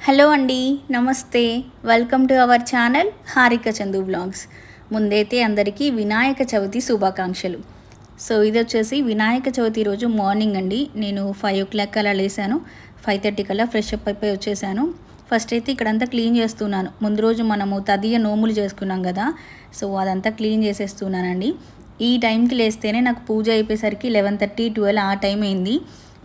Hello అండి, నమస్తే. Welcome to our channel Harika Chandu vlogs. ముందైతే అందరికీ వినాయక చవితి శుభాకాంక్షలు. సో ఇది వచ్చేసి వినాయక చవితి రోజు మార్నింగ్ అండి. నేను 5 o'clock అలా లేసాను. 5:30 కల్లా ఫ్రెష్ అప్ అయిపోయి వచ్చేసాను. ఫస్ట్ అయితే ఇక్కడంతా క్లీన్ చేస్తున్నాను. ముందు రోజు మనము తదియ నోములు చేసుకున్నాం కదా, సో అదంతా క్లీన్ చేసేస్తున్నానండి. ఈ టైంకి లేస్తేనే నాకు పూజ అయిపోయేసరికి 11:30, 12 ఆ టైం అయింది.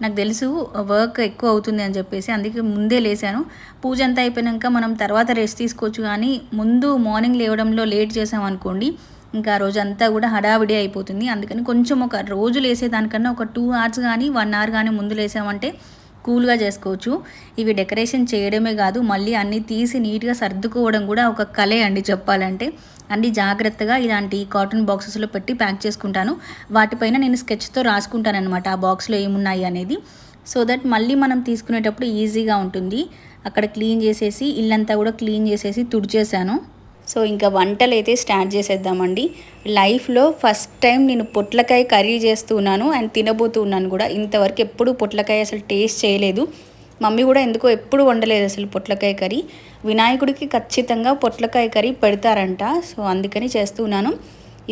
నాకు తెలుసు వర్క్ ఎక్కువ అవుతుంది అని చెప్పేసి అందుకే ముందే లేసాను. పూజ అంతా అయిపోయాక మనం తర్వాత రెస్ట్ తీసుకోవచ్చు, కానీ ముందు మార్నింగ్ లేవడంలో లేట్ చేసామనుకోండి ఇంకా ఆ రోజు అంతా కూడా హడావిడి అయిపోతుంది. అందుకని కొంచెం ఒక రోజు లేసేదానికన్నా ఒక 2 hours కానీ 1 hour కానీ ముందు లేసామంటే కూల్గా చేసుకోవచ్చు. ఇవి డెకరేషన్ చేయడమే కాదు, మళ్ళీ అన్నీ తీసి నీట్గా సర్దుకోవడం కూడా ఒక కళే అండి చెప్పాలంటే. అన్నీ జాగ్రత్తగా ఇలాంటి కాటన్ బాక్సెస్లో పెట్టి ప్యాక్ చేసుకుంటాను. వాటిపైన నేను స్కెచ్తో రాసుకుంటాను అనమాట ఆ బాక్స్లో ఏమున్నాయి అనేది. సో దట్ మళ్ళీ మనం తీసుకునేటప్పుడు ఈజీగా ఉంటుంది. అక్కడ క్లీన్ చేసేసి ఇల్లంతా కూడా క్లీన్ చేసేసి తుడిచేసాను. సో ఇంకా వంటలు అయితే స్టార్ట్ చేసేద్దామండి. లైఫ్లో ఫస్ట్ టైం నేను పొట్లకాయ కర్రీ చేస్తున్నాను అండ్ తినబోతున్నాను కూడా. ఇంతవరకు ఎప్పుడు పొట్లకాయ అసలు టేస్ట్ చేయలేదు. మమ్మీ కూడా ఎందుకో ఎప్పుడు వండలేదు అసలు పొట్లకాయ కర్రీ. వినాయకుడికి ఖచ్చితంగా పొట్లకాయ కర్రీ పెడతారంట, సో అందుకని చేస్తున్నాను.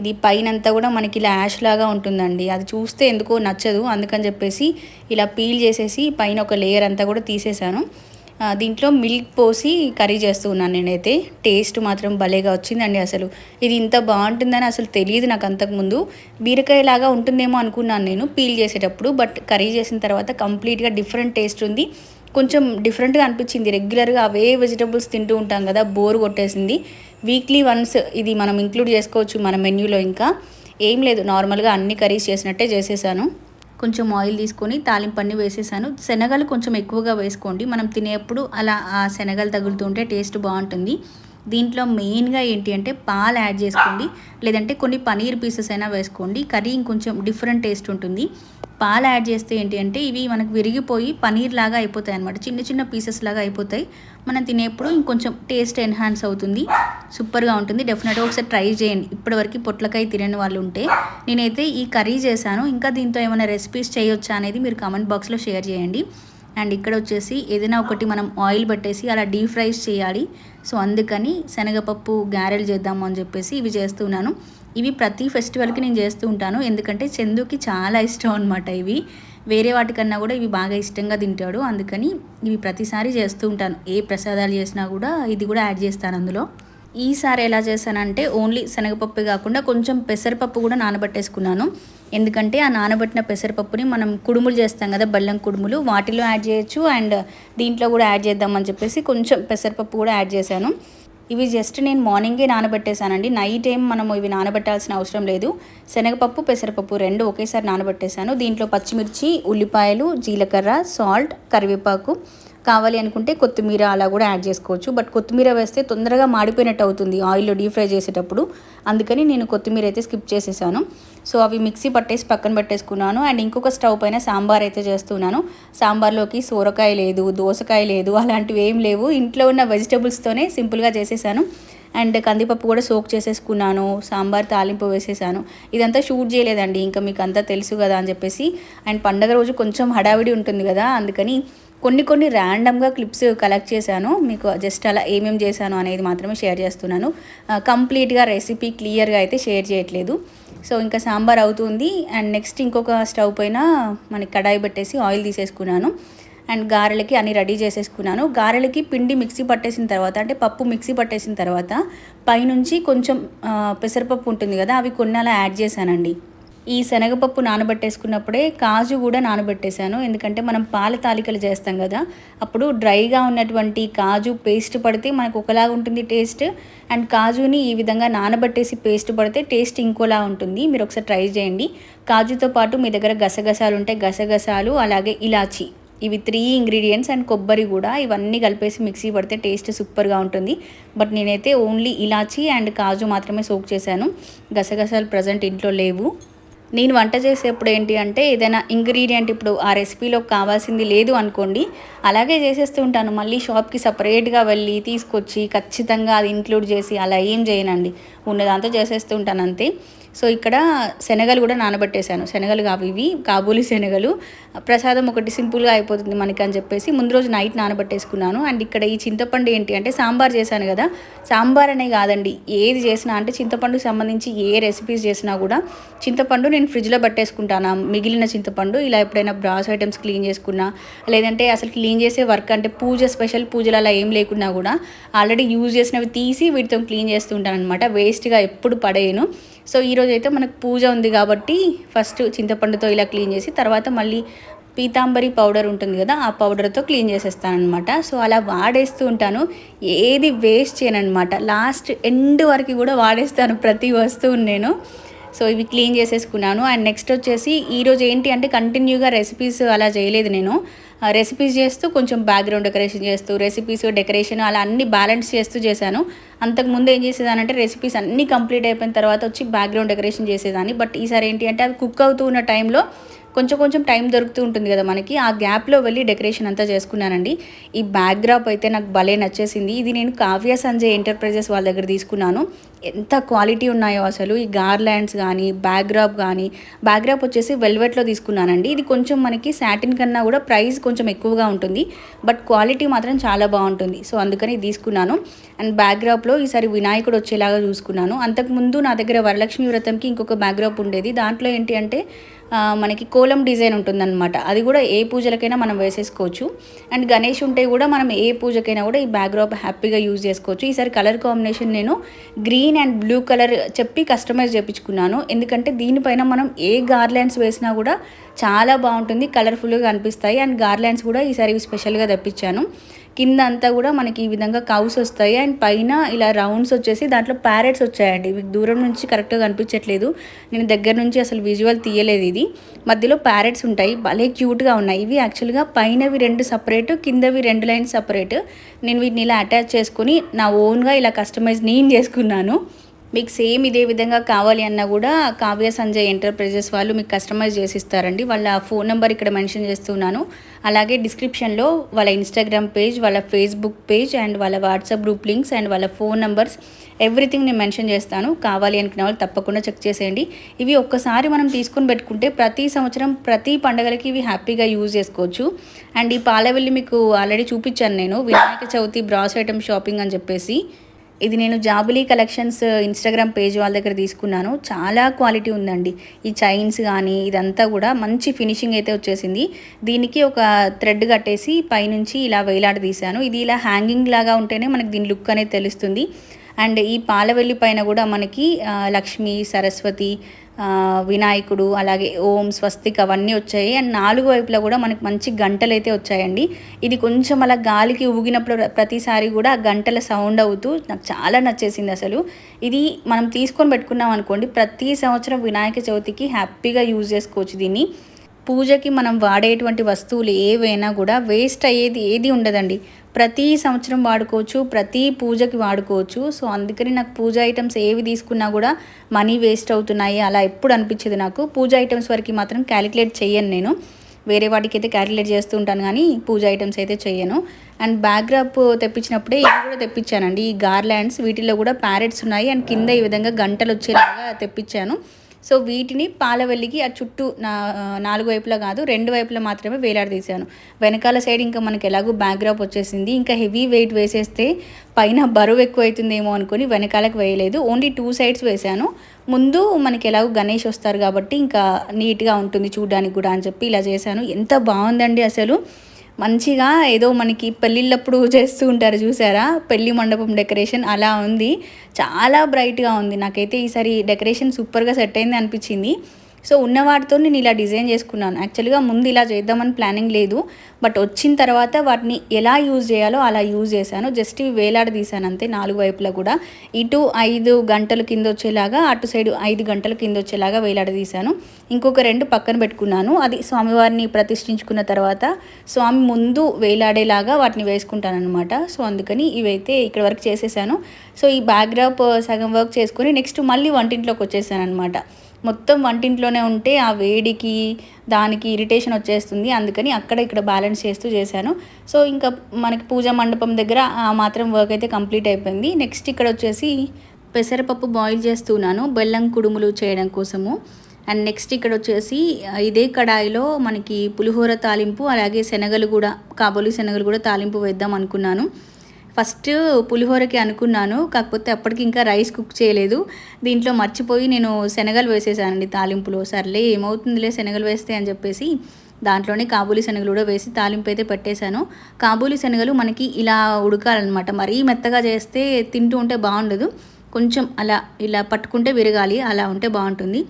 ఇది పైనంతా కూడా మనకి ఇలా యాష్ లాగా ఉంటుందండి, అది చూస్తే ఎందుకో నచ్చదు. అందుకని చెప్పేసి ఇలా పీల్ చేసేసి పైన ఒక లేయర్ అంతా కూడా తీసేసాను. దీంట్లో మిల్క్ పోసి కర్రీ చేస్తున్నాను నేనైతే. టేస్ట్ మాత్రం భలేగా వచ్చిందండి. అసలు ఇది ఇంత బాగుంటుందని అసలు తెలియదు నాకు అంతకుముందు. బీరకాయ లాగా ఉంటుందేమో అనుకున్నాను నేను పీల్ చేసేటప్పుడు, బట్ కర్రీ చేసిన తర్వాత కంప్లీట్గా డిఫరెంట్ టేస్ట్ ఉంది. కొంచెం డిఫరెంట్గా అనిపించింది. రెగ్యులర్గా అవే వెజిటబుల్స్ తింటూ ఉంటాం కదా, బోర్ కొట్టేసింది. వీక్లీ వన్స్ ఇది మనం ఇంక్లూడ్ చేసుకోవచ్చు మన మెన్యూలో. ఇంకా ఏం లేదు, నార్మల్గా అన్ని కర్రీస్ చేసినట్టే చేసేసాను. కొంచెం ఆయిల్ తీసుకొని తాలింపన్ని వేసేసాను. శనగలు కొంచెం ఎక్కువగా వేసుకోండి, మనం తినేప్పుడు అలా ఆ శనగలు తగులుతుంటే టేస్ట్ బాగుంటుంది. దీంట్లో మెయిన్గా ఏంటి అంటే పాలు యాడ్ చేసుకోండి, లేదంటే కొన్ని పనీర్ పీసెస్ అయినా వేసుకోండి. కర్రీ ఇంకొంచెం డిఫరెంట్ టేస్ట్ ఉంటుంది. పాలు యాడ్ చేస్తే ఏంటి అంటే ఇవి మనకు విరిగిపోయి పనీర్ లాగా అయిపోతాయి అనమాట, చిన్న చిన్న పీసెస్ లాగా అయిపోతాయి. మనం తినేప్పుడు ఇంకొంచెం టేస్ట్ ఎన్హాన్స్ అవుతుంది, సూపర్గా ఉంటుంది. డెఫినెట్గా ఒకసారి ట్రై చేయండి ఇప్పటివరకు పొట్లకాయ తినని వాళ్ళు ఉంటే. నేనైతే ఈ కర్రీ చేశాను. ఇంకా దీంతో ఏమైనా రెసిపీస్ చేయొచ్చా అనేది మీరు కామెంట్ బాక్స్లో షేర్ చేయండి. అండ్ ఇక్కడ వచ్చేసి ఏదైనా ఒకటి మనం ఆయిల్ పెట్టేసి అలా డీప్ ఫ్రైస్ చేయాలి. సో అందుకని శనగపప్పు గారెలు చేద్దాము అని చెప్పేసి ఇవి చేస్తున్నాను. ఇవి ప్రతి ఫెస్టివల్కి నేను చేస్తూ ఉంటాను, ఎందుకంటే చందుకి చాలా ఇష్టం అనమాట ఇవి. వేరే వాటికన్నా కూడా ఇవి బాగా ఇష్టంగా తింటాడు, అందుకని ఇవి ప్రతిసారి చేస్తూ ఉంటాను. ఏ ప్రసాదాలు చేసినా కూడా ఇది కూడా యాడ్ చేస్తాను అందులో. ఈసారి ఎలా చేశానంటే ఓన్లీ శనగపప్పు కాకుండా కొంచెం పెసరపప్పు కూడా నానబెట్టేసుకున్నాను. ఎందుకంటే ఆ నానబెట్టిన పెసరపప్పుని మనం కుడుములు చేస్తాం కదా, బెల్లం కుడుములు, వాటిలో యాడ్ చేయొచ్చు అండ్ దీంట్లో కూడా యాడ్ చేద్దామని చెప్పేసి కొంచెం పెసరపప్పు కూడా యాడ్ చేశాను. ఇవి జస్ట్ నేను మార్నింగే నానబెట్టేశానండి. నైట్ ఏం మనము ఇవి నానబెట్టాల్సిన అవసరం లేదు. శనగపప్పు పెసరపప్పు రెండు ఒకేసారి నానబెట్టేశాను. దీంట్లో పచ్చిమిర్చి, ఉల్లిపాయలు, జీలకర్ర, సాల్ట్, కరివేపాకు, కావాలి అనుకుంటే కొత్తిమీర అలా కూడా యాడ్ చేసుకోవచ్చు. బట్ కొత్తిమీర వేస్తే తొందరగా మాడిపోయినట్టు అవుతుంది ఆయిల్లో డీప్ ఫ్రై చేసేటప్పుడు, అందుకని నేను కొత్తిమీర అయితే స్కిప్ చేసేసాను. సో అవి మిక్సీ పట్టేసి పక్కన పెట్టేసుకున్నాను. అండ్ ఇంకొక స్టవ్ పైన సాంబార్ అయితే చేస్తున్నాను. సాంబార్లోకి సోరకాయ లేదు, దోసకాయ లేదు, అలాంటివి ఏం లేవు. ఇంట్లో ఉన్న వెజిటబుల్స్తోనే సింపుల్గా చేసేసాను. అండ్ కందిపప్పు కూడా సోక్ చేసేసుకున్నాను. సాంబార్ తాలింపు వేసేసాను. ఇదంతా షూట్ చేయలేదండి, ఇంకా మీకు అంతా తెలుసు కదా అని చెప్పేసి. అండ్ పండగ రోజు కొంచెం హడావిడి ఉంటుంది కదా, అందుకని కొన్ని ర్యాండమ్గా క్లిప్స్ కలెక్ట్ చేశాను. మీకు జస్ట్ అలా ఏమేమి చేశాను అనేది మాత్రమే షేర్ చేస్తున్నాను. కంప్లీట్గా రెసిపీ క్లియర్గా అయితే షేర్ చేయట్లేదు. సో ఇంకా సాంబార్ అవుతుంది. అండ్ నెక్స్ట్ ఇంకొక స్టవ్ పైన మనకి కడాయి పెట్టేసి ఆయిల్ తీసేసుకున్నాను. అండ్ గారెలకి అన్నీ రెడీ చేసేసుకున్నాను. గారెలకి పిండి మిక్సీ పట్టేసిన తర్వాత, అంటే పప్పు మిక్సీ పట్టేసిన తర్వాత పైనుంచి కొంచెం పెసరపప్పు ఉంటుంది కదా, అవి కొన్ని అలా యాడ్ చేశానండి. ఈ శనగపప్పు నానబెట్టేసుకున్నప్పుడే కాజు కూడా నానబెట్టేశాను, ఎందుకంటే మనం పాల తాలికలు చేస్తాం కదా, అప్పుడు డ్రైగా ఉన్నటువంటి కాజు పేస్ట్ పడితే మనకు ఒకలాగా ఉంటుంది టేస్ట్. అండ్ కాజుని ఈ విధంగా నానబెట్టేసి పేస్ట్ పడితే టేస్ట్ ఇంకోలా ఉంటుంది. మీరు ఒకసారి ట్రై చేయండి. కాజుతో పాటు మీ దగ్గర గసగసాలు ఉంటే గసగసాలు, అలాగే ఇలాచి, ఇవి 3 ఇంగ్రీడియంట్స్ అండ్ కొబ్బరి కూడా, ఇవన్నీ కలిపేసి మిక్సీ పడితే టేస్ట్ సూపర్గా ఉంటుంది. బట్ నేనైతే ఓన్లీ ఇలాచి అండ్ కాజు మాత్రమే సోక్ చేశాను. గసగసాలు ప్రజెంట్ ఇంట్లో లేవు. నేను వంట చేసేప్పుడు ఏంటి అంటే ఏదైనా ఇంగ్రీడియంట్ ఇప్పుడు ఆ రెసిపీలో కావాల్సింది లేదు అనుకోండి, అలాగే చేసేస్తూ ఉంటాను. మళ్ళీ షాప్కి సపరేట్గా వెళ్ళి తీసుకొచ్చి ఖచ్చితంగా అది ఇంక్లూడ్ చేసి అలా ఏం చేయనండి, ఉన్నదాంతో చేసేస్తూ ఉంటాను అంతే. సో ఇక్కడ శనగలు కూడా నానబెట్టేశాను. శనగలు కావు ఇవి, కాబూలి శనగలు. ప్రసాదం ఒకటి సింపుల్గా అయిపోతుంది మనకి అని చెప్పేసి ముందు రోజు నైట్ నానబెట్టేసుకున్నాను. అండ్ ఇక్కడ ఈ చింతపండు ఏంటి అంటే సాంబార్ చేశాను కదా, సాంబార్ అనే కాదండి, ఏది చేసినా అంటే చింతపండుకి సంబంధించి ఏ రెసిపీస్ చేసినా కూడా చింతపండు నేను ఫ్రిడ్జ్లో పట్టేసుకుంటాను. మిగిలిన చింతపండు ఇలా ఎప్పుడైనా బ్రాస్ ఐటమ్స్ క్లీన్ చేసుకున్నా, లేదంటే అసలు క్లీన్ చేసే వర్క్ అంటే స్పెషల్ పూజలు అలా ఏం లేకున్నా కూడా ఆల్రెడీ యూజ్ చేసినవి తీసి వీటితో క్లీన్ చేస్తూ ఉంటాను అనమాట. వేస్ట్గా ఎప్పుడు పడేయను. సో ఈరోజు అయితే మనకు పూజ ఉంది కాబట్టి ఫస్ట్ చింతపండుతో ఇలా క్లీన్ చేసి తర్వాత మళ్ళీ పీతాంబరి పౌడర్ ఉంటుంది కదా, ఆ పౌడర్తో క్లీన్ చేసేస్తాను అనమాట. సో అలా వాడేస్తూ ఉంటాను, ఏది వేస్ట్ చేయను అనమాట. లాస్ట్ ఎండ్ వరకు కూడా వాడేస్తాను ప్రతి వస్తువుని నేను. సో ఇవి క్లీన్ చేసేసుకున్నాను. అండ్ నెక్స్ట్ వచ్చేసి ఈరోజు ఏంటి అంటే కంటిన్యూగా రెసిపీస్ అలా చేయలేదు నేను. రెసిపీస్ చేస్తూ కొంచెం బ్యాక్గ్రౌండ్ డెకరేషన్ చేస్తూ రెసిపీస్ డెకరేషన్ అలా అన్ని బ్యాలెన్స్ చేస్తూ చేశాను. అంతకుముందు ఏం చేసేదానంటే రెసిపీస్ అన్నీ కంప్లీట్ అయిపోయిన తర్వాత వచ్చి బ్యాక్గ్రౌండ్ డెకరేషన్ చేసేదాన్ని. బట్ ఈసారి ఏంటి అంటే అవి కుక్ అవుతూ ఉన్న టైంలో కొంచెం టైం దొరుకుతూ ఉంటుంది కదా మనకి, ఆ గ్యాప్లో వెళ్ళి డెకరేషన్ అంతా చేసుకున్నానండి. ఈ బ్యాక్డ్రాప్ అయితే నాకు భలే నచ్చేసింది. ఇది నేను కావ్య సంజయ్ ఎంటర్ప్రైజెస్ వాళ్ళ దగ్గర తీసుకున్నాను. ఎంత క్వాలిటీ ఉన్నాయో అసలు. ఈ గార్లాండ్స్ కానీ బ్యాక్డ్రాప్ వచ్చేసి వెల్వెట్లో తీసుకున్నానండి. ఇది కొంచెం మనకి సాటిన్ కన్నా కూడా ప్రైస్ కొంచెం ఎక్కువగా ఉంటుంది, బట్ క్వాలిటీ మాత్రం చాలా బాగుంటుంది. సో అందుకని తీసుకున్నాను. అండ్ బ్యాక్డ్రాప్లో ఈసారి వినాయకుడు వచ్చేలాగా చూసుకున్నాను. అంతకుముందు నా దగ్గర వరలక్ష్మి వ్రతంకి ఇంకొక బ్యాక్డ్రాప్ ఉండేది. దాంట్లో ఏంటి అంటే మనకి కోలం డిజైన్ ఉంటుందన్నమాట. అది కూడా ఏ పూజలకైనా మనం వేసేసుకోవచ్చు. అండ్ గణేష్ ఉంటే కూడా మనం ఏ పూజకైనా కూడా ఈ బ్యాక్డ్రాప్ హ్యాపీగా యూజ్ చేసుకోవచ్చు. ఈసారి కలర్ కాంబినేషన్ నేను గ్రీన్ అండ్ బ్లూ కలర్ చెప్పి కస్టమైజ్ చేయించుకున్నాను. ఎందుకంటే దీనిపైన మనం ఏ గార్లాండ్స్ వేసినా కూడా చాలా బాగుంటుంది, కలర్ఫుల్గా అనిపిస్తాయి. అండ్ గార్లాండ్స్ కూడా ఈసారి స్పెషల్గా తెప్పించాను. కింద అంతా కూడా మనకి ఈ విధంగా కౌస్ వస్తాయి. అండ్ పైన ఇలా రౌండ్స్ వచ్చేసి దాంట్లో ప్యారెట్స్ వచ్చాయండి. మీకు దూరం నుంచి కరెక్ట్గా కనిపించట్లేదు, నేను దగ్గర నుంచి అసలు విజువల్ తీయలేదు. ఇది మధ్యలో ప్యారెట్స్ ఉంటాయి, భలే క్యూట్గా ఉన్నాయి. ఇవి యాక్చువల్గా పైనవి 2 సపరేట్, కిందవి 2 లైన్స్ సపరేట్. నేను వీటిని ఇలా అటాచ్ చేసుకుని నా ఓన్గా ఇలా కస్టమైజ్ నేను చేసుకున్నాను. మీకు సేమ్ ఇదే విధంగా కావాలి అన్నా కూడా కావ్య సంజయ్ ఎంటర్ప్రైజెస్ వాళ్ళు మీకు కస్టమైజ్ చేసి ఇస్తారండి. వాళ్ళ ఫోన్ నెంబర్ ఇక్కడ మెన్షన్ చేస్తున్నాను. అలాగే డిస్క్రిప్షన్లో వాళ్ళ ఇన్స్టాగ్రామ్ పేజ్, వాళ్ళ ఫేస్బుక్ పేజ్ అండ్ వాళ్ళ వాట్సాప్ గ్రూప్ లింక్స్ అండ్ వాళ్ళ ఫోన్ నెంబర్స్ ఎవ్రీథింగ్ నేను మెన్షన్ చేస్తాను. కావాలి అనుకునే వాళ్ళు తప్పకుండా చెక్ చేసేయండి. ఇవి ఒక్కసారి మనం తీసుకొని పెట్టుకుంటే ప్రతి సంవత్సరం ప్రతి పండుగలకి ఇవి హ్యాపీగా యూజ్ చేసుకోవచ్చు. అండ్ ఈ పాలవెల్లి మీకు ఆల్రెడీ చూపించాను నేను, Vinayaka Chavithi brass item shopping అని చెప్పేసి. ఇది నేను జాబులీ కలెక్షన్స్ ఇన్స్టాగ్రామ్ పేజ్ వాళ్ళ దగ్గర తీసుకున్నాను. చాలా క్వాలిటీ ఉందండి. ఈ చైన్స్ కానీ ఇదంతా కూడా మంచి ఫినిషింగ్ అయితే వచ్చేసింది. దీనికి ఒక థ్రెడ్ కట్టేసి పైనుంచి ఇలా వేలాడదీశాను. ఇది ఇలా హ్యాంగింగ్ లాగా ఉంటేనే మనకి దీని లుక్ అనేది తెలుస్తుంది. అండ్ ఈ పాలవెల్లి పైన కూడా మనకి లక్ష్మి, సరస్వతి, వినాయకుడు, అలాగే ఓం, స్వస్తిక్ అవన్నీ వచ్చాయి. అండ్ 4 వైపులా కూడా మనకి మంచి గంటలు అయితే వచ్చాయండి. ఇది కొంచెం అలా గాలికి ఊగినప్పుడు ప్రతిసారి కూడా ఆ గంటల సౌండ్ అవుతూ నాకు చాలా నచ్చేసింది అసలు. ఇది మనం తీసుకొని పెట్టుకున్నాం అనుకోండి, ప్రతి సంవత్సరం వినాయక చవితికి హ్యాపీగా యూజ్ చేసుకోవచ్చు దీన్ని. పూజకి మనం వాడేటువంటి వస్తువులు ఏవైనా కూడా వేస్ట్ అయ్యేది ఏది ఉండదండి. ప్రతి సంవత్సరం వాడుకోవచ్చు, ప్రతి పూజకి వాడుకోవచ్చు. సో అందుకని నాకు పూజ ఐటమ్స్ ఏవి తీసుకున్నా కూడా మనీ వేస్ట్ అవుతున్నాయి అలా ఎప్పుడు అనిపించేది నాకు. పూజ ఐటమ్స్ వరకు మాత్రం క్యాలిక్యులేట్ చేయను నేను. వేరే వాటికి అయితే క్యాలిక్యులేట్ చేస్తూ ఉంటాను కానీ పూజ ఐటమ్స్ అయితే చేయను. అండ్ బ్యాక్డ్రాప్ తెప్పించినప్పుడే ఇవి కూడా తెప్పించానండి. ఈ గార్లాండ్స్ వీటిలో కూడా ప్యారెట్స్ ఉన్నాయి. అండ్ కింద ఈ విధంగా గంటలు వచ్చేలాగా తెప్పించాను. సో వీటిని పాలవెల్లికి ఆ చుట్టూ 4 వైపులా కాదు 2 వైపులా మాత్రమే వేలాడదీశాను. వెనకాల సైడ్ ఇంకా మనకి ఎలాగో బ్యాక్డ్రాప్ వచ్చేసింది, ఇంకా హెవీ వెయిట్ వేసేస్తే పైన బరువు ఎక్కువ అవుతుందేమో అనుకుని వెనకాలకు వేయలేదు. ఓన్లీ 2 సైడ్స్ వేశాను. ముందు మనకి ఎలాగో గణేష్ వస్తారు కాబట్టి ఇంకా నీట్గా ఉంటుంది చూడడానికి కూడా అని చెప్పి ఇలా చేశాను. ఎంత బాగుందండి అసలు. మంచిగా ఏదో మనకి పెళ్ళిళ్ళప్పుడు చేస్తూ ఉంటారు చూసారా, పెళ్లి మండపం డెకరేషన్ అలా ఉంది. చాలా బ్రైట్గా ఉంది. నాకైతే ఈసారి డెకరేషన్ సూపర్గా సెట్ అయింది అనిపించింది. సో ఉన్న వాటితో నేను ఇలా డిజైన్ చేసుకున్నాను. యాక్చువల్గా ముందు ఇలా చేద్దామని ప్లానింగ్ లేదు, బట్ వచ్చిన తర్వాత వాటిని ఎలా యూజ్ చేయాలో అలా యూజ్ చేశాను. జస్ట్ ఇవి వేలాడదీశాను అంతే 4 వైపులా కూడా. ఇటు 5 గంటలు కింద వచ్చేలాగా, అటు సైడ్ 5 గంటలు కింద వచ్చేలాగా వేలాడదీశాను. ఇంకొక 2 పక్కన పెట్టుకున్నాను. అది స్వామివారిని ప్రతిష్ఠించుకున్న తర్వాత స్వామి ముందు వేలాడేలాగా వాటిని వేసుకుంటాను అనమాట. సో అందుకని ఇవైతే ఇక్కడ వరకు చేసేసాను. సో ఈ బ్యాక్డ్రాప్ సగం వర్క్ చేసుకొని నెక్స్ట్ మళ్ళీ వంటింట్లోకి వచ్చేసాను అనమాట. మొత్తం వంటింట్లోనే ఉంటే ఆ వేడికి దానికి ఇరిటేషన్ వచ్చేస్తుంది. అందుకని అక్కడ ఇక్కడ బ్యాలెన్స్ చేస్తూ చేశాను. సో ఇంకా మనకి పూజా మండపం దగ్గర ఆ మాత్రం వర్క్ అయితే కంప్లీట్ అయిపోయింది. నెక్స్ట్ ఇక్కడ వచ్చేసి పెసరపప్పు బాయిల్ చేస్తున్నాను బెల్లం కుడుములు చేయడం కోసము. అండ్ నెక్స్ట్ ఇక్కడ వచ్చేసి ఇదే కడాయిలో మనకి పులిహోర తాలింపు అలాగే శనగలు కూడా కాబోలి శనగలు కూడా తాలింపు వేద్దాం అనుకున్నాను. ఫస్ట్ పులిహోరకి అనుకున్నాను, కాకపోతే అప్పటికి ఇంకా రైస్ కుక్ చేయలేదు. దీంట్లో మర్చిపోయి నేను శనగలు వేసేసానండి తాలింపులో. సర్లే ఏమవుతుందిలే శనగలు వేస్తే అని చెప్పేసి దాంట్లోనే కాబూలి శనగలు కూడా వేసి తాలింపు అయితే పెట్టేశాను. కాబూలి శనగలు మనకి ఇలా ఉడకాలన్నమాట. మరీ మెత్తగా చేస్తే తింటూ ఉంటే బాగుండదు, కొంచెం అలా ఇలా పట్టుకుంటే విరగాలి, అలా ఉంటే బాగుంటుంది.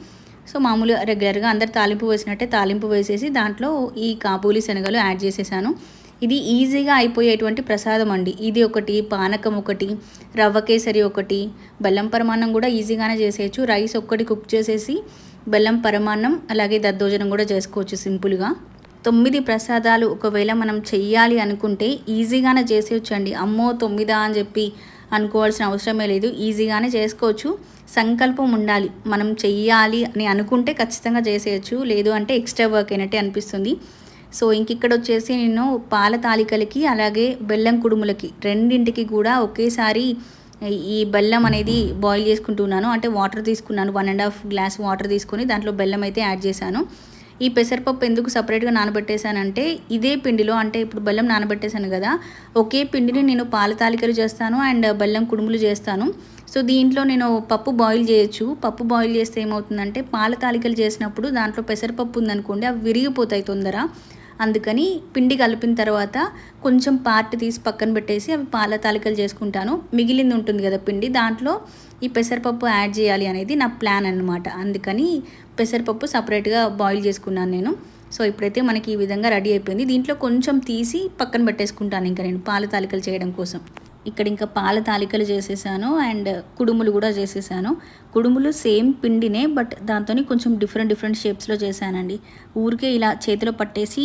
సో మామూలుగా రెగ్యులర్గా అందరు తాలింపు వేసినట్టే తాలింపు వేసేసి దాంట్లో ఈ కాబూలి శనగలు యాడ్ చేసేసాను. ఇది ఈజీగా అయిపోయేటువంటి ప్రసాదం అండి. ఇది ఒకటి, పానకం ఒకటి, రవ్వ కేసరి ఒకటి, బెల్లం పరమాన్నం కూడా ఈజీగానే చేసేయచ్చు. రైస్ ఒక్కటి కుక్ చేసేసి బెల్లం పరమాన్నం అలాగే దద్దోజనం కూడా చేసుకోవచ్చు సింపుల్గా. 9 ప్రసాదాలు ఒకవేళ మనం చెయ్యాలి అనుకుంటే ఈజీగానే చేసేయచ్చు అండి. అమ్మో 9 అని చెప్పి అనుకోవాల్సిన అవసరమే లేదు, ఈజీగానే చేసుకోవచ్చు. సంకల్పం ఉండాలి, మనం చెయ్యాలి అని అనుకుంటే ఖచ్చితంగా చేసేయచ్చు, లేదు అంటే ఎక్స్ట్రా వర్క్ అయినట్టే అనిపిస్తుంది. సో ఇక్కడ వచ్చేసి నేను పాల తాలికలకి అలాగే బెల్లం కుడుములకి రెండింటికి కూడా ఒకేసారి ఈ బెల్లం అనేది బాయిల్ చేసుకుంటున్నాను. అంటే వాటర్ తీసుకున్నాను, 1.5 గ్లాస్ వాటర్ తీసుకొని దాంట్లో బెల్లం అయితే యాడ్ చేశాను. ఈ పెసరపప్పు ఎందుకు సపరేట్గా నానబెట్టేశానంటే ఇదే పిండిలో, అంటే ఇప్పుడు బెల్లం నానబెట్టేశాను కదా, ఒకే పిండిని నేను పాల తాలికలు చేస్తాను అండ్ బెల్లం కుడుములు చేస్తాను. సో దీంట్లో నేను పప్పు బాయిల్ చేయొచ్చు. పప్పు బాయిల్ చేస్తే ఏమవుతుందంటే పాల తాలికలు చేసినప్పుడు దాంట్లో పెసరపప్పు ఉందనుకోండి అవి విరిగిపోతాయి తొందర. అందుకని పిండి కలిపిన తర్వాత కొంచెం పార్ట్ తీసి పక్కన పెట్టేసి అవి పాల తాలికలు చేసుకుంటాను. మిగిలింది ఉంటుంది కదా పిండి, దాంట్లో ఈ పెసరపప్పు యాడ్ చేయాలి అనేది నా ప్లాన్ అన్నమాట. అందుకని పెసరపప్పు సపరేట్గా బాయిల్ చేసుకున్నాను నేను. సో ఇప్పుడైతే మనకి ఈ విధంగా రెడీ అయిపోయింది. దీంట్లో కొంచెం తీసి పక్కన పెట్టేసుకుంటాను ఇంకా నేను పాల తాలికలు చేయడం కోసం. ఇక్కడ ఇంకా పాల తాలికలు చేసేసాను అండ్ కుడుములు కూడా చేసేసాను. కుడుములు సేమ్ పిండినే, బట్ దాంతో కొంచెం డిఫరెంట్ షేప్స్లో చేశానండి. ఊరికే ఇలా చేతిలో పట్టేసి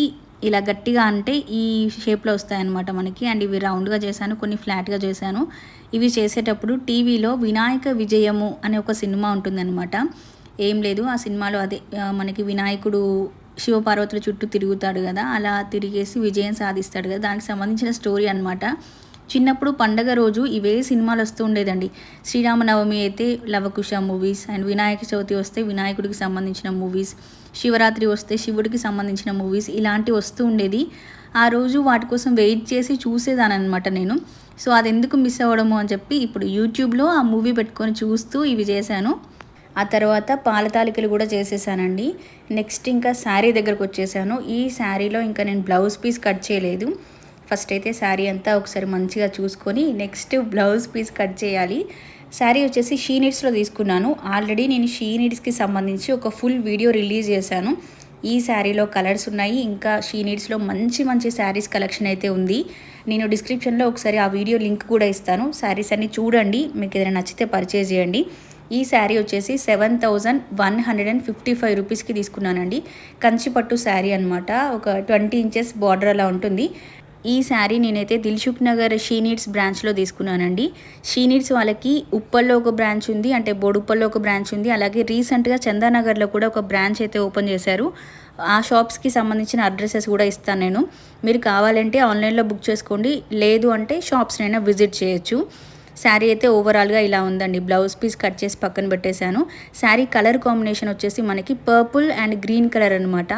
ఇలా గట్టిగా అంటే ఈ షేప్లో వస్తాయన్నమాట మనకి. అండ్ ఇవి రౌండ్గా చేశాను, కొన్ని ఫ్లాట్గా చేశాను. ఇవి చేసేటప్పుడు టీవీలో వినాయక విజయము అనే ఒక సినిమా ఉంటుందన్నమాట. ఏం లేదు, ఆ సినిమాలో అదే మనకి వినాయకుడు శివపార్వతుల చుట్టూ తిరుగుతాడు కదా, అలా తిరిగేసి విజయం సాధిస్తాడు కదా, దానికి సంబంధించిన స్టోరీ అనమాట. చిన్నప్పుడు పండగ రోజు ఇవే సినిమాలు వస్తూ ఉండేదండి. శ్రీరామనవమి అయితే లవకుశ మూవీస్, అండ్ వినాయక చవితి వస్తే వినాయకుడికి సంబంధించిన మూవీస్, శివరాత్రి వస్తే శివుడికి సంబంధించిన మూవీస్, ఇలాంటివి వస్తూ ఉండేది. ఆ రోజు వాటి కోసం వెయిట్ చేసి చూసేదాని అనమాట నేను. సో అది ఎందుకు మిస్ అవ్వడము అని చెప్పి ఇప్పుడు యూట్యూబ్లో ఆ మూవీ పెట్టుకొని చూస్తూ ఇవి చేశాను. ఆ తర్వాత పాల తాలికలు కూడా చేసేసానండి. నెక్స్ట్ ఇంకా శారీ దగ్గరకు వచ్చేసాను. ఈ శారీలో ఇంకా నేను బ్లౌజ్ పీస్ కట్ చేయలేదు. ఫస్ట్ అయితే శారీ అంతా ఒకసారి మంచిగా చూసుకొని నెక్స్ట్ బ్లౌజ్ పీస్ కట్ చేయాలి. శారీ వచ్చేసి షీ నీడ్స్లో తీసుకున్నాను. ఆల్రెడీ నేను షీ నీడ్స్కి సంబంధించి ఒక ఫుల్ వీడియో రిలీజ్ చేశాను. ఈ శారీలో కలర్స్ ఉన్నాయి, ఇంకా షీ నీడ్స్లో మంచి శారీస్ కలెక్షన్ అయితే ఉంది. నేను డిస్క్రిప్షన్లో ఒకసారి ఆ వీడియో లింక్ కూడా ఇస్తాను. శారీస్ అన్ని చూడండి, మీకు ఏదైనా నచ్చితే పర్చేజ్ చేయండి. ఈ శారీ వచ్చేసి 7,155 రూపీస్కి తీసుకున్నానండి. కంచిపట్టు శారీ అనమాట, ఒక 20 ఇంచెస్ బార్డర్ అలా ఉంటుంది. ఈ శారీ నేనైతే దిల్సుఖ్ నగర్ షీ నీడ్స్ బ్రాంచ్లో తీసుకున్నానండి. షీ నీడ్స్ వాళ్ళకి ఉప్పల్లో ఒక బ్రాంచ్ ఉంది, అంటే బోడుప్పల్లో ఒక బ్రాంచ్ ఉంది, అలాగే రీసెంట్గా చందానగర్లో కూడా ఒక బ్రాంచ్ అయితే ఓపెన్ చేశారు. ఆ షాప్స్కి సంబంధించిన అడ్రసెస్ కూడా ఇస్తాను నేను. మీరు కావాలంటే ఆన్లైన్లో బుక్ చేసుకోండి, లేదు అంటే షాప్స్నైనా విజిట్ చేయొచ్చు. శారీ అయితే ఓవరాల్గా ఇలా ఉందండి. బ్లౌజ్ పీస్ కట్ చేసి పక్కన పెట్టేశాను. శారీ కలర్ కాంబినేషన్ వచ్చేసి మనకి పర్పుల్ అండ్ గ్రీన్ కలర్ అనమాట.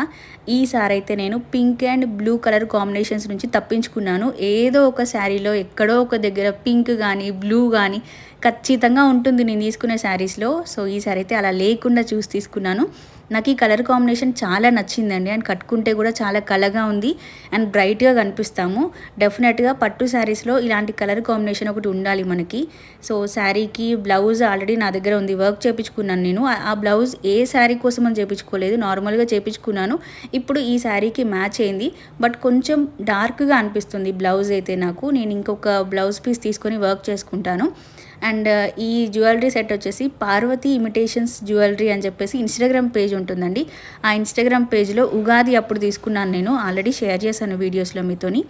ఈ శారీ అయితే నేను pink and blue colour combinations నుంచి తప్పించుకున్నాను. ఏదో ఒక శారీలో ఎక్కడో ఒక దగ్గర పింక్ కానీ బ్లూ కానీ ఖచ్చితంగా ఉంటుంది నేను తీసుకునే శారీస్లో. సో ఈ శారీ అయితే అలా లేకుండా చూసి తీసుకున్నాను. నాకు ఈ కలర్ కాంబినేషన్ చాలా నచ్చిందండి, అండ్ కట్టుకుంటే కూడా చాలా కలగా ఉంది అండ్ బ్రైట్గా కనిపిస్తాము. డెఫినెట్గా పట్టు శారీస్లో ఇలాంటి కలర్ కాంబినేషన్ ఒకటి ఉండాలి మనకి. సో శారీకి బ్లౌజ్ ఆల్రెడీ నా దగ్గర ఉంది, వర్క్ చేయించుకున్నాను నేను. ఆ బ్లౌజ్ ఏ శారీ కోసం అని చేయించుకోలేదు, నార్మల్గా చేయించుకున్నాను. ఇప్పుడు ఈ శారీకి మ్యాచ్ అయింది, బట్ కొంచెం డార్క్గా అనిపిస్తుంది బ్లౌజ్ అయితే నాకు. నేను ఇంకొక బ్లౌజ్ పీస్ తీసుకొని వర్క్ చేసుకుంటాను. అండ్ ఈ జ్యువెలరీ సెట్ వచ్చేసి పార్వతి ఇమిటేషన్స్ జ్యువెలరీ అని చెప్పేసి ఇన్స్టాగ్రామ్ పేజ్ ఉంటుందండి. ఆ ఇన్స్టాగ్రామ్ పేజ్లో ఉగాది అప్పుడు తీసుకున్నాను నేను, ఆల్రెడీ షేర్ చేశాను వీడియోస్లో మీతోని.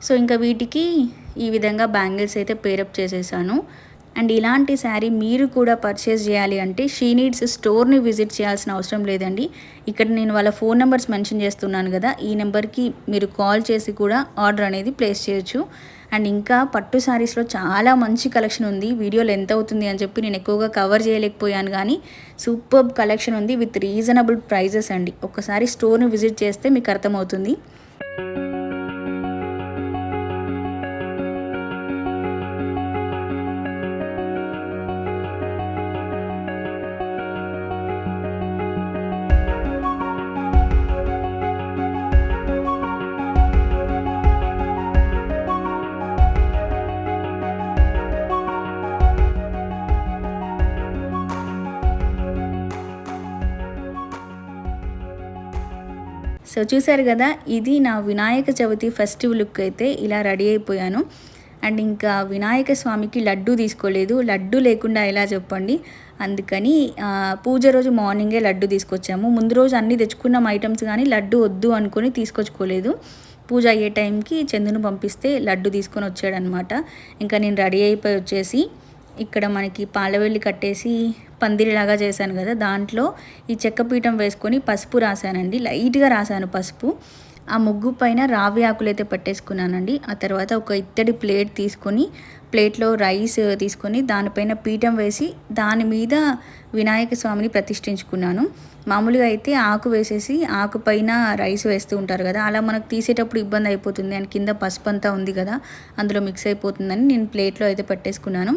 సో ఇంకా వీటికి ఈ విధంగా బ్యాంగిల్స్ అయితే పేరప్ చేసేసాను. అండ్ ఇలాంటి శారీ మీరు కూడా పర్చేస్ చేయాలి అంటే షీ నీడ్స్ స్టోర్ని విజిట్ చేయాల్సిన అవసరం లేదండి. ఇక్కడ నేను వాళ్ళ ఫోన్ నెంబర్స్ మెన్షన్ చేస్తున్నాను కదా, ఈ నెంబర్కి మీరు కాల్ చేసి కూడా ఆర్డర్ అనేది ప్లేస్ చేయొచ్చు. అండ్ ఇంకా పట్టు శారీస్లో చాలా మంచి కలెక్షన్ ఉంది. వీడియోలో ఎంత అవుతుంది అని చెప్పి నేను ఎక్కువగా కవర్ చేయలేకపోయాను, కానీ సూపర్బ్ కలెక్షన్ ఉంది విత్ రీజనబుల్ ప్రైజెస్ అండి. ఒకసారి స్టోర్ని విజిట్ చేస్తే మీకు అర్థమవుతుంది. సో చూసారు కదా, ఇది నా వినాయక చవితి ఫెస్టివ్ లుక్ అయితే ఇలా రెడీ అయిపోయాను. అండ్ ఇంకా వినాయక స్వామికి లడ్డు తీసుకోలేదు, లడ్డు లేకుండా ఎలా చెప్పండి. అందుకని పూజ రోజు మార్నింగే లడ్డు తీసుకొచ్చాము. ముందు రోజు అన్నీ తెచ్చుకున్నాం ఐటమ్స్, కానీ లడ్డు వద్దు అనుకొని తీసుకొచ్చుకోలేదు. పూజ అయ్యే టైంకి చందును పంపిస్తే లడ్డు తీసుకొని వచ్చాడనమాట. ఇంకా నేను రెడీ అయిపోయి వచ్చేసి ఇక్కడ మనకి పాలవెల్లి కట్టేసి పందిరిలాగా చేశాను కదా, దాంట్లో ఈ చెక్కపీఠం వేసుకొని పసుపు రాశానండి. లైట్గా రాశాను పసుపు. ఆ ముగ్గు పైన రావి ఆకులు అయితే పెట్టేసుకున్నానండి. ఆ తర్వాత ఒక ఇత్తడి ప్లేట్ తీసుకొని, ప్లేట్లో రైస్ తీసుకొని దానిపైన పీఠం వేసి దాని మీద వినాయక స్వామిని ప్రతిష్ఠించుకున్నాను. మామూలుగా అయితే ఆకు వేసేసి ఆకు పైన రైస్ వేస్తూ ఉంటారు కదా, అలా మనకు తీసేటప్పుడు ఇబ్బంది అయిపోతుంది. అండ్ కింద పసుపు అంతా ఉంది కదా, అందులో మిక్స్ అయిపోతుందని నేను ప్లేట్లో అయితే పెట్టేసుకున్నాను.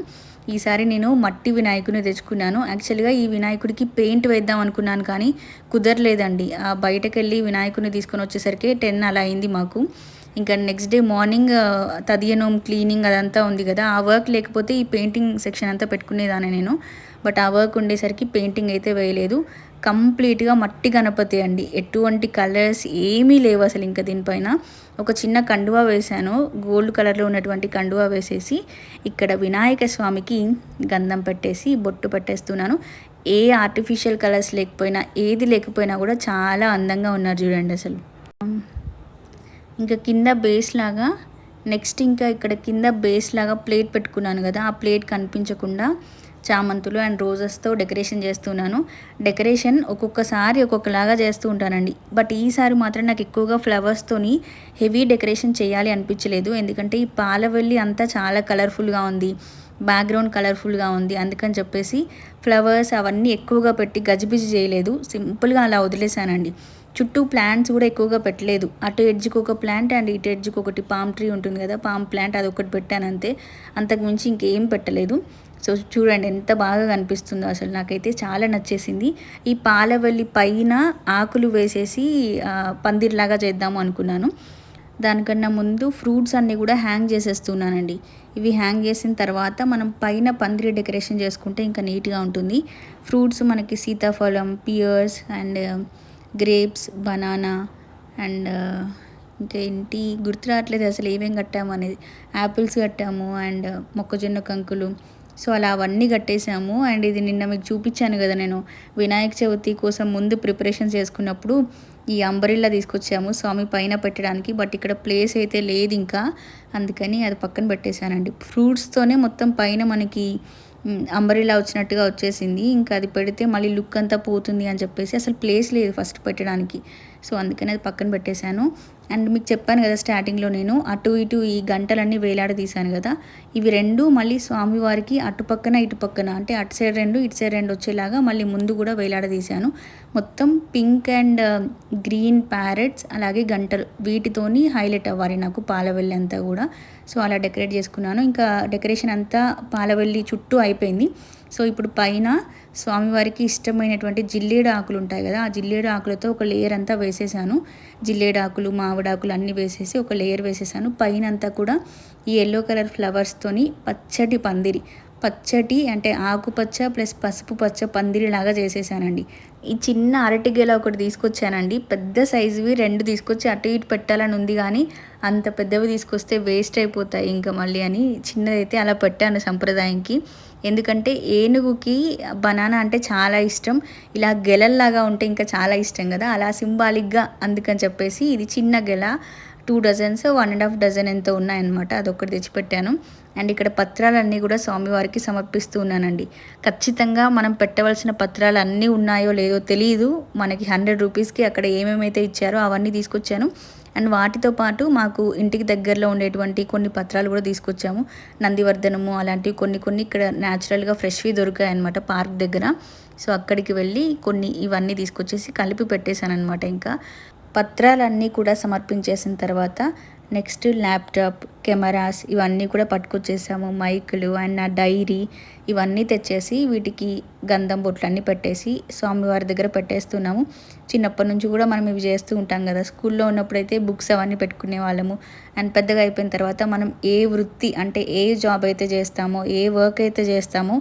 ఈసారి నేను మట్టి వినాయకుడిని తెచ్చుకున్నాను. యాక్చువల్గా ఈ వినాయకుడికి పెయింట్ వేద్దాం అనుకున్నాను, కానీ కుదరలేదండి. బయటకు వెళ్ళి వినాయకుడిని తీసుకొని వచ్చేసరికి 10 అలా అయింది మాకు. ఇంకా నెక్స్ట్ డే మార్నింగ్ తదియనం క్లీనింగ్ అదంతా ఉంది కదా, ఆ వర్క్ లేకపోతే ఈ పెయింటింగ్ సెక్షన్ అంతా పెట్టుకునేదాన్ని నేను. బట్ ఆ వర్క్ ఉండేసరికి పెయింటింగ్ అయితే వేయలేదు. కంప్లీట్గా మట్టి గణపతి అండి, ఎటువంటి కలర్స్ ఏమీ లేవు అసలు. ఇంకా దీనిపైన ఒక చిన్న కండువా వేశాను, గోల్డ్ కలర్లో ఉన్నటువంటి కండువా వేసేసి ఇక్కడ వినాయక స్వామికి గంధం పెట్టేసి బొట్టు పెట్టేస్తున్నాను. ఏ ఆర్టిఫిషియల్ కలర్స్ లేకపోయినా, ఏది లేకపోయినా కూడా చాలా అందంగా ఉన్నారు చూడండి అసలు. ఇంకా కింద బేస్ లాగా నెక్స్ట్ ఇంకా ఇక్కడ కింద బేస్ లాగా ప్లేట్ పెట్టుకున్నాను కదా, ఆ ప్లేట్ కనిపించకుండా చామంతులు అండ్ రోజెస్తో డెకరేషన్ చేస్తున్నాను. డెకరేషన్ ఒక్కొక్కసారి ఒక్కొక్కలాగా చేస్తూ ఉంటానండి, బట్ ఈసారి మాత్రం నాకు ఎక్కువగా ఫ్లవర్స్తోని హెవీ డెకరేషన్ చేయాలి అనిపించలేదు. ఎందుకంటే ఈ పాలవెల్లి అంతా చాలా కలర్ఫుల్గా ఉంది, బ్యాక్గ్రౌండ్ కలర్ఫుల్గా ఉంది. అందుకని చెప్పేసి ఫ్లవర్స్ అవన్నీ ఎక్కువగా పెట్టి గజిబిజి చేయలేదు, సింపుల్గా అలా వదిలేసానండి. చుట్టూ ప్లాంట్స్ కూడా ఎక్కువగా పెట్టలేదు. అటు ఎడ్జ్కి ఒక ప్లాంట్ అండ్ ఇటు ఎడ్జ్కి ఒకటి పామ్ ట్రీ ఉంటుంది కదా, పామ్ ప్లాంట్ అది ఒకటి పెట్టాను అంతే. అంతకుమించి ఇంకేం పెట్టలేదు. సో చూడండి ఎంత బాగా కనిపిస్తుందో అసలు, నాకైతే చాలా నచ్చేసింది. ఈ పాలవెల్లి పైన ఆకులు వేసేసి పందిర్లాగా చేద్దాము అనుకున్నాను. దానికన్నా ముందు ఫ్రూట్స్ అన్నీ కూడా హ్యాంగ్ చేసేస్తున్నానండి. ఇవి హ్యాంగ్ చేసిన తర్వాత మనం పైన పందిరి డెకరేషన్ చేసుకుంటే ఇంకా నీట్గా ఉంటుంది. ఫ్రూట్స్ మనకి సీతాఫలం, pears and grapes, banana and ఇంకేంటి గుర్తు రావట్లేదు అసలు ఏమేం కట్టాము అనేది. యాపిల్స్ కట్టాము అండ్ మొక్కజొన్న కంకులు. సో అలా అవన్నీ కట్టేసాము. అండ్ ఇది నిన్న మీకు చూపించాను కదా, నేను వినాయక చవితి కోసం ముందు ప్రిపరేషన్ చేసుకున్నప్పుడు ఈ అంబరిల్లా తీసుకొచ్చాము స్వామి పైన పెట్టడానికి. బట్ ఇక్కడ ప్లేస్ అయితే లేదు ఇంకా, అందుకని అది పక్కన పెట్టేశానండి. ఫ్రూట్స్తోనే మొత్తం పైన మనకి అంబరిలా వచ్చినట్టుగా వచ్చేసింది. ఇంకా అది పెడితే మళ్ళీ లుక్ అంతా పోతుంది అని చెప్పేసి అసలు ప్లేస్ లేదు ఫస్ట్ పెట్టడానికి. సో అందుకని అది పక్కన పెట్టేశాను. అండ్ మీకు చెప్పాను కదా స్టార్టింగ్లో, నేను అటు ఇటు ఈ గంటలన్నీ వేలాడదీశాను కదా, ఇవి రెండు మళ్ళీ స్వామివారికి అటుపక్కన ఇటుపక్కన, అంటే అటు సైడ్ 2 ఇటు సైడ్ 2 వచ్చేలాగా మళ్ళీ ముందు కూడా వేలాడదీశాను. మొత్తం పింక్ అండ్ గ్రీన్ ప్యారెట్స్ అలాగే గంటలు, వీటితోని హైలైట్ అవ్వాలి నాకు పాలవెల్లి అంతా కూడా. సో అలా డెకరేట్ చేసుకున్నాను. ఇంకా డెకరేషన్ అంతా పాలవెల్లి చుట్టూ అయిపోయింది. సో ఇప్పుడు పైన స్వామివారికి ఇష్టమైనటువంటి జిల్లేడు ఆకులు ఉంటాయి కదా, ఆ జిల్లేడు ఆకులతో ఒక లేయర్ అంతా వేసేసాను. జిల్లేడు ఆకులు, మామిడాకులు అన్నీ వేసేసి ఒక లేయర్ వేసేసాను. పైన అంతా కూడా ఈ ఎల్లో కలర్ ఫ్లవర్స్తోని పచ్చటి పందిరి, పచ్చటి అంటే ఆకుపచ్చ ప్లస్ పసుపు పచ్చ పందిరిలాగా చేసేసానండి. ఈ చిన్న అరటి గెల ఒకటి తీసుకొచ్చానండి, పెద్ద సైజువి 2 తీసుకొచ్చి అటు ఇటు పెట్టాలని ఉంది, కానీ అంత పెద్దవి తీసుకొస్తే వేస్ట్ అయిపోతాయి ఇంకా మళ్ళీ అని చిన్నదైతే అలా పెట్టాను సంప్రదాయంకి. ఎందుకంటే ఏనుగుకి బనానా అంటే చాలా ఇష్టం, ఇలా గెలల్లాగా ఉంటే ఇంకా చాలా ఇష్టం కదా, అలా సింబాలిక్గా అందుకని చెప్పేసి ఇది చిన్న గెల 2 డజన్స్ 1.5 డజన్ ఎంతో ఉన్నాయన్నమాట. అదొక్కటి తెచ్చిపెట్టాను. అండ్ ఇక్కడ పత్రాలన్నీ కూడా స్వామివారికి సమర్పిస్తూ ఉన్నానండి. ఖచ్చితంగా మనం పెట్టవలసిన పత్రాలు అన్నీ ఉన్నాయో లేదో తెలీదు. మనకి 100 రూపీస్కి అక్కడ ఏమేమైతే ఇచ్చారో అవన్నీ తీసుకొచ్చాను. అండ్ వాటితో పాటు మాకు ఇంటికి దగ్గరలో ఉండేటువంటి కొన్ని పత్రాలు కూడా తీసుకొచ్చాము. నందివర్ధనము అలాంటివి కొన్ని కొన్ని ఇక్కడ న్యాచురల్గా ఫ్రెష్వి దొరికాయి అనమాట పార్క్ దగ్గర. సో అక్కడికి వెళ్ళి కొన్ని ఇవన్నీ తీసుకొచ్చేసి కలిపి పెట్టేశాను అనమాట. ఇంకా పత్రాలన్నీ కూడా సమర్పించేసిన తర్వాత నెక్స్ట్ ల్యాప్టాప్, కెమెరాస్ ఇవన్నీ కూడా పట్టుకొచ్చేసాము. మైకులు అండ్ నా డైరీ ఇవన్నీ తెచ్చేసి వీటికి గంధం బొట్లన్నీ పెట్టేసి స్వామివారి దగ్గర పెట్టేస్తున్నాము. చిన్నప్పటి నుంచి కూడా మనం ఇవి చేస్తూ ఉంటాం కదా. స్కూల్లో ఉన్నప్పుడైతే బుక్స్ అవన్నీ పెట్టుకునే వాళ్ళము. అండ్ పెద్దగా అయిపోయిన తర్వాత మనం ఏ వృత్తి అంటే ఏ జాబ్ అయితే చేస్తామో, ఏ వర్క్ అయితే చేస్తామో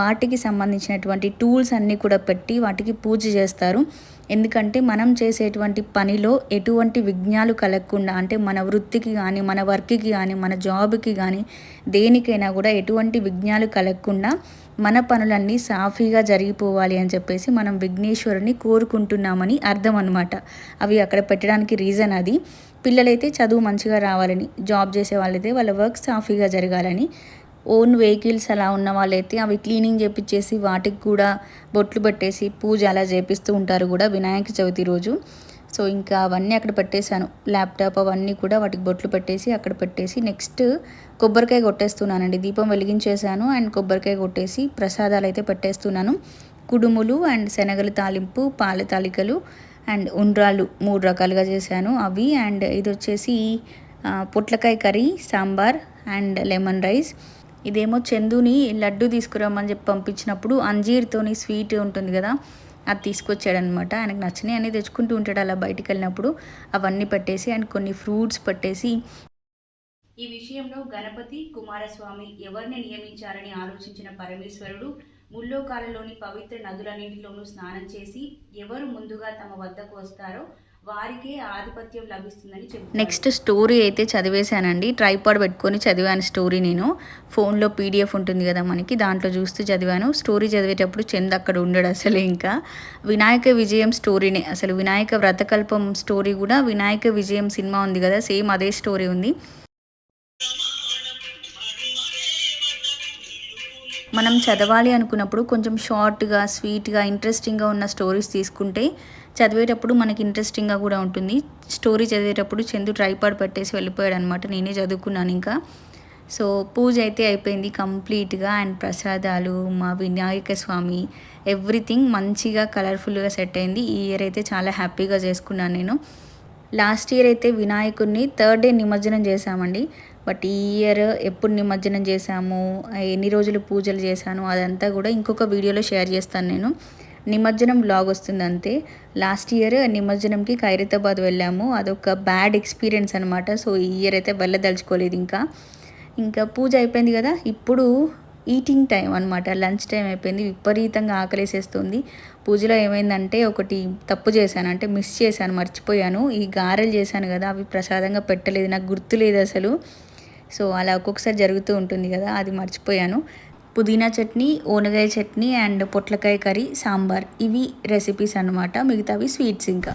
వాటికి సంబంధించినటువంటి టూల్స్ అన్నీ కూడా పెట్టి వాటికి పూజ చేస్తారు. ఎందుకంటే మనం చేసేటువంటి పనిలో ఎటువంటి విఘ్నాలు కలగకుండా, అంటే మన వృత్తికి కానీ మన వర్క్కి కానీ మన జాబ్కి కానీ దేనికైనా కూడా ఎటువంటి విఘ్నాలు కలగకుండా మన పనులన్నీ సాఫీగా జరిగిపోవాలి అని చెప్పేసి మనం విఘ్నేశ్వరుని కోరుకుంటున్నామని అర్థం అనమాట. అవి అక్కడ పెట్టడానికి రీజన్ అది. పిల్లలైతే చదువు మంచిగా రావాలని, జాబ్ చేసే వాళ్ళైతే వాళ్ళ వర్క్ సాఫీగా జరగాలని, ఓన్ వెహికల్స్ అలా ఉన్న వాళ్ళైతే అవి క్లీనింగ్ చేపించేసి వాటికి కూడా బొట్లు పెట్టేసి పూజ అలా చేపిస్తూ ఉంటారు కూడా వినాయక చవితి రోజు. సో ఇంకా అవన్నీ అక్కడ పెట్టేశాను. ల్యాప్టాప్ అవన్నీ కూడా వాటికి బొట్లు పెట్టేసి అక్కడ పెట్టేసి నెక్స్ట్ కొబ్బరికాయ కొట్టేస్తున్నానండి. దీపం వెలిగించేశాను అండ్ కొబ్బరికాయ కొట్టేసి ప్రసాదాలు అయితే పెట్టేస్తున్నాను. కుడుములు అండ్ శనగలు తాలింపు, పాల తాలికలు అండ్ ఉండ్రాళ్ళు 3 రకాలుగా చేశాను అవి. అండ్ ఇది వచ్చేసి పొట్లకాయ curry, sambar and lemon rice. ఇదేమో చందుని లడ్డు తీసుకురమ్మని చెప్పి పంపించినప్పుడు అంజీర్తోని స్వీట్ ఉంటుంది కదా, అది తీసుకొచ్చాడనమాట. ఆయనకు నచ్చినవి అన్నీ తెచ్చుకుంటూ ఉంటాడు అలా బయటికి వెళ్ళినప్పుడు. అవన్నీ పెట్టేసి అండ్ కొన్ని ఫ్రూట్స్ పెట్టేసి, ఈ విషయంలో గణపతి కుమారస్వామి ఎవరిని నియమించారని ఆలోచించిన పరమేశ్వరుడు ముల్లోకాలలోని పవిత్ర నదులన్నింటిలోనూ స్నానం చేసి ఎవరు ముందుగా తమ వద్దకు వస్తారో వారికే ఆధిపత్యం లభిస్తుందని చెప్పారు. నెక్స్ట్ స్టోరీ అయితే చదివేశానండి. ట్రైపాడ్ పెట్టుకొని చదివాను స్టోరీ. నేను ఫోన్లో పీడిఎఫ్ ఉంటుంది కదా మనకి, దాంట్లో చూస్తూ చదివాను. స్టోరీ చదివేటప్పుడు చంద్ అక్కడ ఉండడు అసలు. ఇంకా వినాయక విజయం స్టోరీనే అసలు. వినాయక వ్రతకల్పం స్టోరీ కూడా వినాయక విజయం సినిమా ఉంది కదా, సేమ్ అదే స్టోరీ ఉంది. మనం చదవాలి అనుకున్నప్పుడు కొంచెం షార్ట్గా, స్వీట్గా, ఇంట్రెస్టింగ్గా ఉన్న స్టోరీస్ తీసుకుంటే చదివేటప్పుడు మనకి ఇంట్రెస్టింగ్గా కూడా ఉంటుంది. స్టోరీ చదివేటప్పుడు చందు ట్రైపాడ్ పెట్టేసి వెళ్ళిపోయాడు అనమాట. నేనే చదువుకున్నాను ఇంకా. సో పూజ అయితే అయిపోయింది కంప్లీట్గా. అండ్ ప్రసాదాలు, మా వినాయక స్వామి, ఎవ్రీథింగ్ మంచిగా కలర్ఫుల్గా సెట్ అయింది. ఈ ఇయర్ అయితే చాలా హ్యాపీగా చేసుకున్నాను నేను. లాస్ట్ ఇయర్ అయితే వినాయకుడిని 3rd డే నిమజ్జనం చేశామండి. బట్ ఈ ఇయర్ ఎప్పుడు నిమజ్జనం చేశాము, ఎన్ని రోజులు పూజలు చేశాను అదంతా కూడా ఇంకొక వీడియోలో షేర్ చేస్తాను నేను. నిమజ్జనం బ్లాగ్ వస్తుంది అంతే. లాస్ట్ ఇయర్ నిమజ్జనంకి ఖైరతాబాద్ వెళ్ళాము. అదొక బ్యాడ్ ఎక్స్పీరియన్స్ అనమాట. సో ఈ ఇయర్ అయితే వెళ్ళదలుచుకోలేదు. ఇంకా పూజ అయిపోయింది కదా, ఇప్పుడు ఈటింగ్ టైం అనమాట. లంచ్ టైం అయిపోయింది. విపరీతంగా ఆకలేసేస్తుంది. పూజలో ఏమైందంటే ఒకటి తప్పు చేశాను, అంటే మిస్ చేశాను, మర్చిపోయాను. ఈ గారెలు చేశాను కదా, అవి ప్రసాదంగా పెట్టలేదు, నాకు గుర్తులేదు అసలు. సో అలా ఒక్కొక్కసారి జరుగుతూ ఉంటుంది కదా, అది మర్చిపోయాను. పుదీనా చట్నీ, ఓనగాయ చట్నీ అండ్ పొట్లకాయ కర్రీ, సాంబార్, ఇవి రెసిపీస్ అనమాట. మిగతావి స్వీట్స్. ఇంకా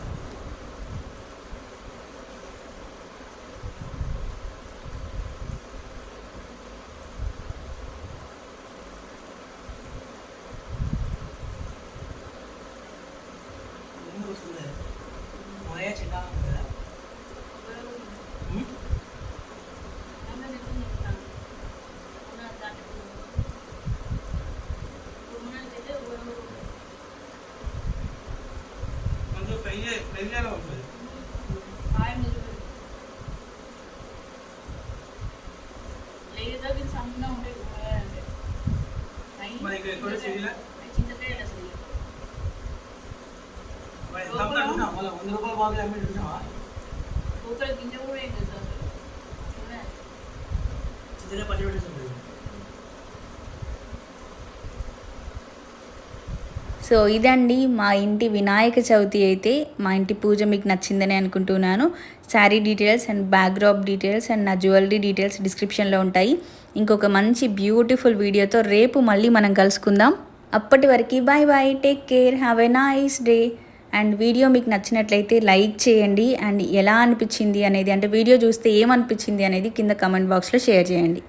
సో ఇదండి మా ఇంటి వినాయక చవితి అయితే. మా ఇంటి పూజ మీకు నచ్చిందని అనుకుంటున్నాను. Sari details and backdrop details and నా జ్యువెలరీ డీటెయిల్స్ డిస్క్రిప్షన్లో ఉంటాయి. ఇంకొక మంచి బ్యూటిఫుల్ వీడియోతో రేపు మళ్ళీ మనం కలుసుకుందాం. అప్పటి వరకు bye bye, take care, have a nice day and video మీకు నచ్చినట్లయితే లైక్ చేయండి. అండ్ ఎలా అనిపించింది అనేది, అంటే వీడియో చూస్తే ఏమనిపించింది అనేది కింద కమెంట్ బాక్స్లో షేర్ చేయండి.